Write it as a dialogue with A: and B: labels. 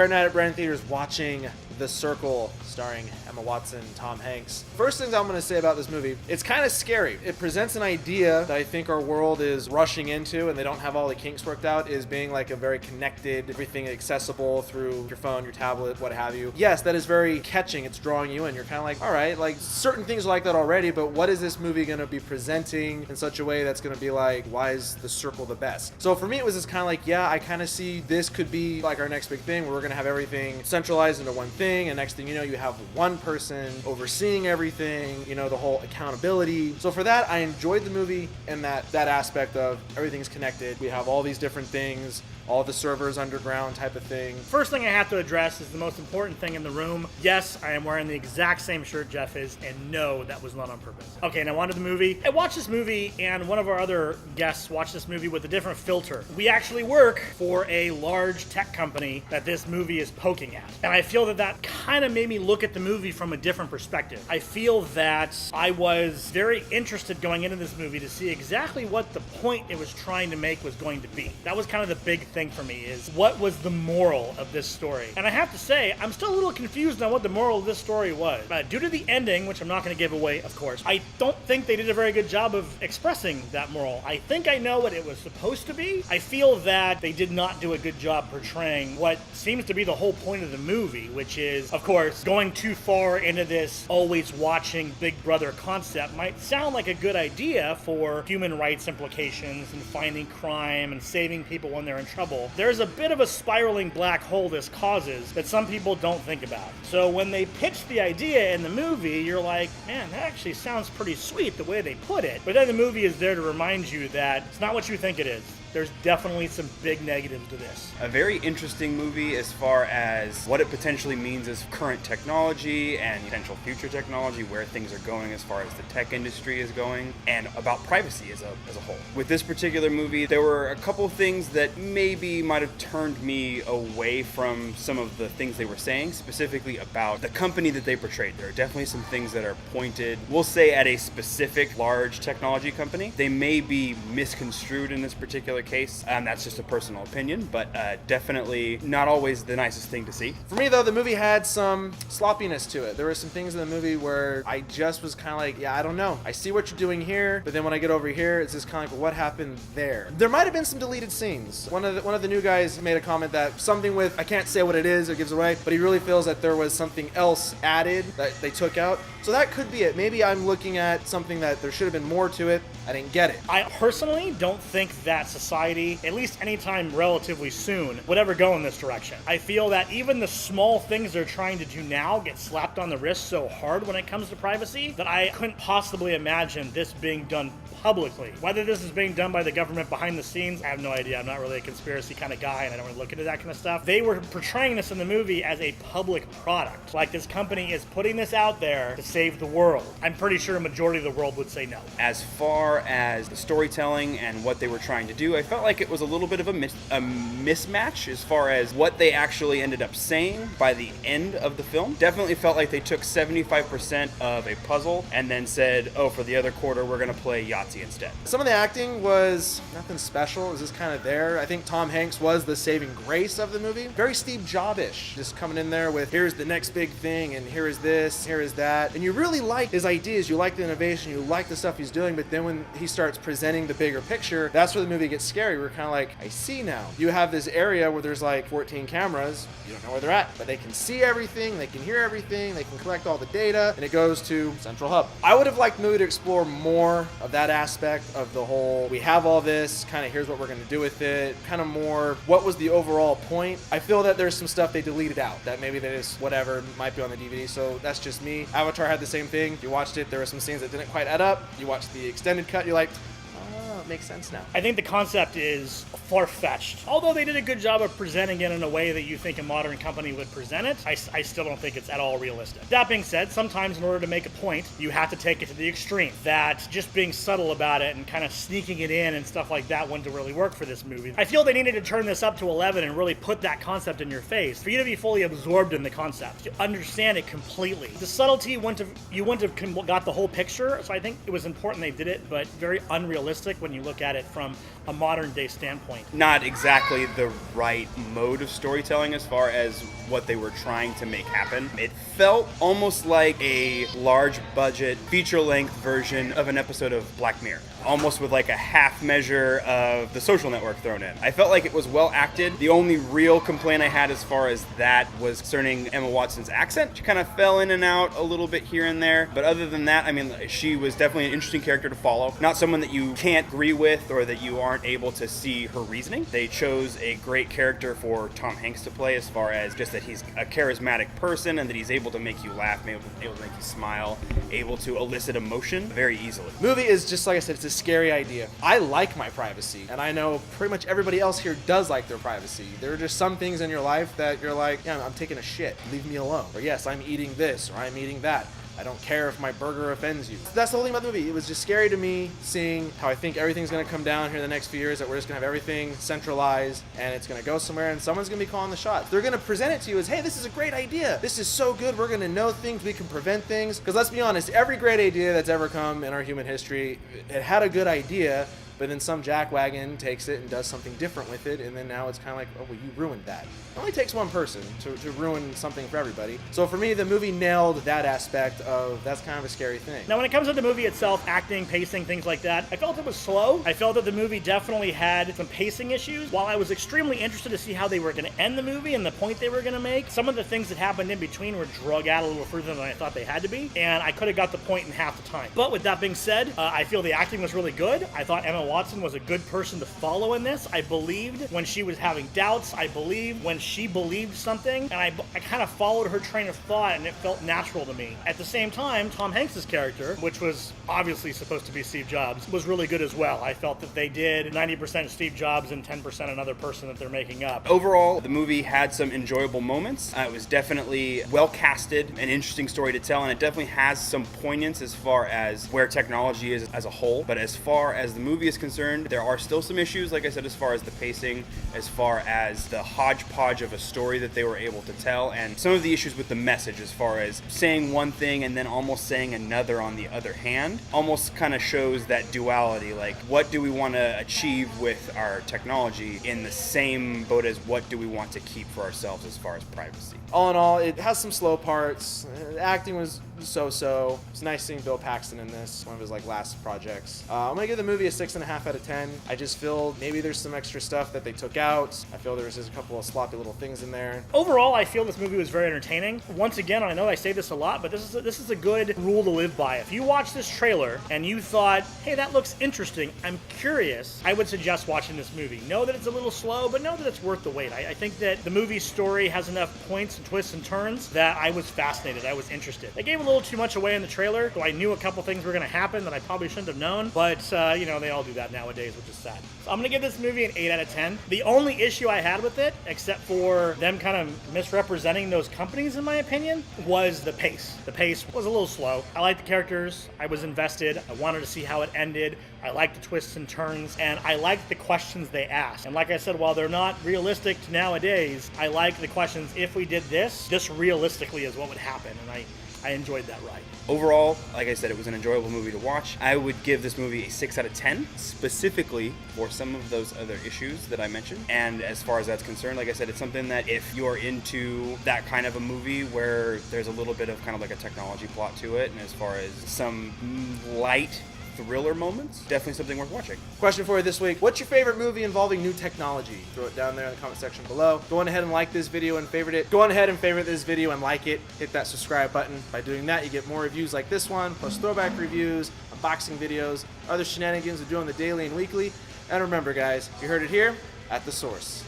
A: here at Night at Brand Theaters watching The Circle, starring Emma Watson, Tom Hanks. First things I'm going to say about this movie, it's kind of scary. It presents an idea that I think our world is rushing into and they don't have all the kinks worked out, is being like a very connected, everything accessible through your phone, your tablet, what have you. Yes, that is very catching. It's drawing you in. You're kind of like, all right, like certain things are like that already, but what is this movie going to be presenting in such a way that's going to be like, why is The Circle the best? So for me, it was just kind of like, yeah, I kind of see this could be like our next big thing where we're going to have everything centralized into one thing, and next thing you know, you have one person overseeing everything, you know, the whole accountability. So for that, I enjoyed the movie in that aspect of everything's connected. We have all these different things, all the servers underground type of thing.
B: First thing I have to address is the most important thing in the room. Yes, I am wearing the exact same shirt Jeff is, and no, that was not on purpose. Okay, now on to the movie. I watched this movie, and one of our other guests watched this movie with a different filter. We actually work for a large tech company that this movie is poking at. And I feel that that kind of made me look at the movie from a different perspective. I feel that I was very interested going into this movie to see exactly what the point it was trying to make was going to be. That was kind of the big thing for me, is what was the moral of this story? And I have to say, I'm still a little confused on what the moral of this story was. Due to the ending, which I'm not going to give away, of course, I don't think they did a very good job of expressing that moral. I think I know what it was supposed to be. I feel that they did not do a good job portraying what seems to be the whole point of the movie, which is, of course, going too far into this always watching Big Brother concept might sound like a good idea for human rights implications and finding crime and saving people when they're in trouble. There's a bit of a spiraling black hole this causes that some people don't think about. So when they pitch the idea in the movie, you're like, man, that actually sounds pretty sweet the way they put it. But then the movie is there to remind you that it's not what you think it is. There's definitely some big negatives to this.
C: A very interesting movie as far as what it potentially means as current technology and potential future technology, where things are going as far as the tech industry is going, and about privacy as a whole. With this particular movie, there were a couple of things that maybe might have turned me away from some of the things they were saying, specifically about the company that they portrayed. There are definitely some things that are pointed, we'll say, at a specific large technology company. They may be misconstrued in this particular case, and that's just a personal opinion, but definitely not always the nicest thing to see.
A: For me, though, the movie had some sloppiness to it. There were some things in the movie where I just was kind of like, yeah, I don't know. I see what you're doing here, but then when I get over here, it's just kind of like, well, what happened there? There might have been some deleted scenes. One of the new guys made a comment that something with, I can't say what it is, it gives away, but he really feels that there was something else added that they took out. So that could be it. Maybe I'm looking at something that there should have been more to it. I didn't get it.
B: I personally don't think that society, at least anytime relatively soon, would ever go in this direction. I feel that even the small things they're trying to do now get slapped on the wrist so hard when it comes to privacy that I couldn't possibly imagine this being done publicly. Whether this is being done by the government behind the scenes, I have no idea. I'm not really a conspiracy kind of guy, and I don't really look into that kind of stuff. They were portraying this in the movie as a public product. Like, this company is putting this out there to save the world. I'm pretty sure a majority of the world would say no.
C: As far as the storytelling and what they were trying to do, I felt like it was a little bit of a mismatch as far as what they actually ended up saying by the end of the film. Definitely felt like they took 75% of a puzzle and then said, oh, for the other quarter, we're going to play Yahtzee instead.
A: Some of the acting was nothing special. It was just kind of there. I think Tom Hanks was the saving grace of the movie. Very Steve Jobs-ish, just coming in there with, here's the next big thing, and here is this, here is that. And you really like his ideas, you like the innovation, you like the stuff he's doing, but then when he starts presenting the bigger picture, that's where the movie gets scary. We're kind of like, I see now. You have this area where there's like 14 cameras, you don't know where they're at, but they can see everything, they can hear everything, they can collect all the data, and it goes to Central Hub. I would have liked the movie to explore more of that aspect of the whole, we have all this, kind of here's what we're going to do with it, kind of more, what was the overall point? I feel that there's some stuff they deleted out, that maybe they just, whatever, might be on the DVD, so that's just me. Avatar had the same thing. You watched it, there were some scenes that didn't quite add up. You watched the extended cut, you're like, oh, it makes sense now.
B: I think the concept is far-fetched. Although they did a good job of presenting it in a way that you think a modern company would present it, I still don't think it's at all realistic. That being said, sometimes in order to make a point, you have to take it to the extreme. That just being subtle about it and kind of sneaking it in and stuff like that wouldn't really work for this movie. I feel they needed to turn this up to 11 and really put that concept in your face for you to be fully absorbed in the concept, to understand it completely. The subtlety you wouldn't have got the whole picture, so I think it was important they did it, but very unrealistic when you you look at it from a modern day standpoint.
C: Not exactly the right mode of storytelling as far as what they were trying to make happen. It felt almost like a large budget feature length version of an episode of Black Mirror, almost with like a half measure of The Social Network thrown in. I felt like it was well acted. The only real complaint I had as far as that was concerning Emma Watson's accent. She kind of fell in and out a little bit here and there, but other than that, I mean, she was definitely an interesting character to follow. Not someone that you can't agree with or that you aren't able to see her reasoning. They chose a great character for Tom Hanks to play as far as just that he's a charismatic person and that he's able to make you laugh, able to make you smile, able to elicit emotion very easily.
A: Movie is just, like I said, it's a scary idea. I like my privacy, and I know pretty much everybody else here does like their privacy. There are just some things in your life that you're like, yeah, I'm taking a shit, leave me alone. Or yes, I'm eating this, or I'm eating that. I don't care if my burger offends you. That's the whole thing about the movie. It was just scary to me seeing how I think everything's going to come down here in the next few years, that we're just going to have everything centralized and it's going to go somewhere and someone's going to be calling the shots. They're going to present it to you as, hey, this is a great idea. This is so good. We're going to know things. We can prevent things. Because let's be honest, every great idea that's ever come in our human history, it had a good idea, but then some jackwagon takes it and does something different with it, and then now it's kind of like, oh, well, you ruined that. It only takes one person to ruin something for everybody. So for me, the movie nailed that aspect of that's kind of a scary thing.
B: Now, when it comes to the movie itself, acting, pacing, things like that, I felt it was slow. I felt that the movie definitely had some pacing issues. While I was extremely interested to see how they were going to end the movie and the point they were going to make, some of the things that happened in between were drug out a little further than I thought they had to be, and I could have got the point in half the time. But with that being said, I feel the acting was really good. I thought Emma Watson was a good person to follow in this. I believed when she was having doubts. I believed when she believed something, and I kind of followed her train of thought, and it felt natural to me. At the same time, Tom Hanks' character, which was obviously supposed to be Steve Jobs, was really good as well. I felt that they did 90% Steve Jobs and 10% another person that they're making up.
C: Overall, the movie had some enjoyable moments. It was definitely well casted, an interesting story to tell, and it definitely has some poignance as far as where technology is as a whole. But as far as the movie is concerned, there are still some issues, like I said, as far as the pacing, as far as the hodgepodge of a story that they were able to tell, and some of the issues with the message as far as saying one thing and then almost saying another on the other hand, almost kind of shows that duality, like what do we want to achieve with our technology in the same boat as what do we want to keep for ourselves as far as privacy.
A: All in all, it has some slow parts. The acting was so-so. It's nice seeing Bill Paxton in this, one of his last projects. I'm gonna give the movie a 6.5 out of 10. I just feel maybe there's some extra stuff that they took out. I feel there was just a couple of sloppy little things in there.
B: Overall, I feel this movie was very entertaining. Once again, I know I say this a lot, but this is a good rule to live by. If you watch this trailer and you thought, hey, that looks interesting, I'm curious, I would suggest watching this movie. Know that it's a little slow, but know that it's worth the wait. I think that the movie's story has enough points and twists and turns that I was fascinated. I was interested. They gave a little too much away in the trailer, so I knew a couple things were going to happen that I probably shouldn't have known, but, they all do that nowadays, which is sad. So I'm going to give this movie an 8 out of 10. The only issue I had with it, except for them kind of misrepresenting those companies, in my opinion, was the pace. The pace was a little slow. I liked the characters. I was invested. I wanted to see how it ended. I liked the twists and turns, and I liked the questions they asked. And like I said, while they're not realistic to nowadays, I like the questions, if we did this realistically is what would happen, and I enjoyed that ride.
C: Overall, like I said, it was an enjoyable movie to watch. I would give this movie a 6 out of 10, specifically for some of those other issues that I mentioned. And as far as that's concerned, like I said, it's something that if you're into that kind of a movie where there's a little bit of kind of like a technology plot to it, and as far as some light thriller moments, definitely something worth watching.
A: Question for you this week: what's your favorite movie involving new technology? Throw it down there in the comment section below. Go on ahead and like this video and favorite it. Go on ahead and favorite this video and like it. Hit that subscribe button. By doing that, you get more reviews like this one, plus throwback reviews, unboxing videos, other shenanigans we do on the daily and weekly. And remember, guys, you heard it here at The Source.